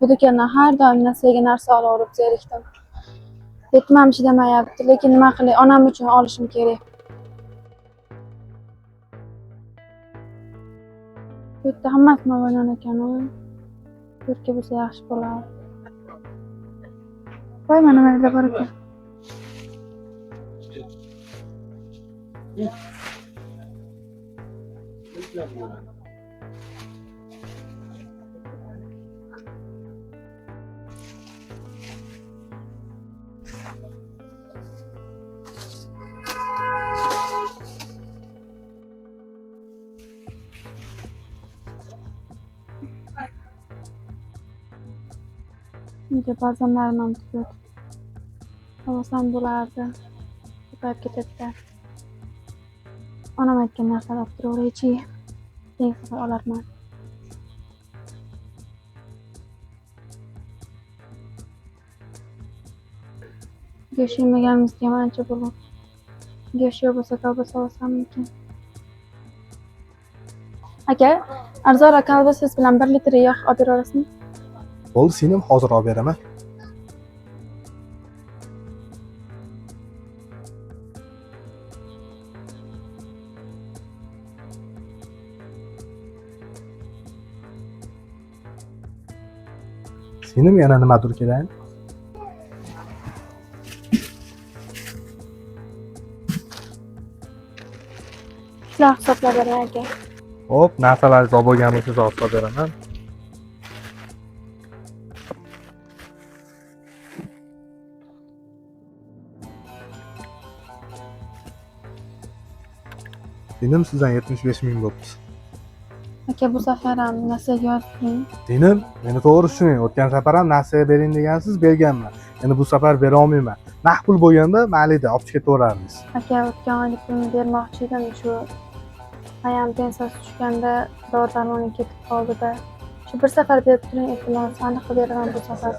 Bu do'kondan har doim narsaga narsa olaverib zerikdim. Yetmam chidamayapti, lekin nima qilay, onam uchun olishim kerak. Bu yerda hammasi no'yon ekan-ku. Bu yerga bo'lsa yaxshi bo'lardi. Voy, mana nimalar bor ekan. Uyga ba'zanlarim ham tugadi. Olsam bo'lardi. Ko'payib ketadi. Onam aytgan narsalar olib turaveraychi. Keyin safar olarman. Go'sht yemaganimizga ham ancha bo'ldi. Go'sht yo'q bo'lsa kolbasa olsammikin? Aka, arzonroq kolbasasiz bilan 1 litr yog' olib beraverasizmi? Bo'ldi, seni ham hozir olib beraman. Senim yana nimadir kerak? Sizlar hisoblab bering aka. Hop, narsalarni olib bo'lgan bo'lsa hisoblab beraman. Senim sizdan 75 ming bo'pti. Aka, bu safar ham narsaga yozing. Senim, meni to'g'ri tushuning. O'tgan safar ham narsaga bering degansiz, berganman. Endi bu safar bera olmayman. Naqd pul bo'lganda mayli-da, olib ketaverarmiz. Aka, o'tgan oylik pulni bermoqchi edim, shu ayam pensiyasi tushganda dori-darmonim ketib qoldi-da. Shu bir safar berib turing, iltimos, aniq qilib beraman bu safar.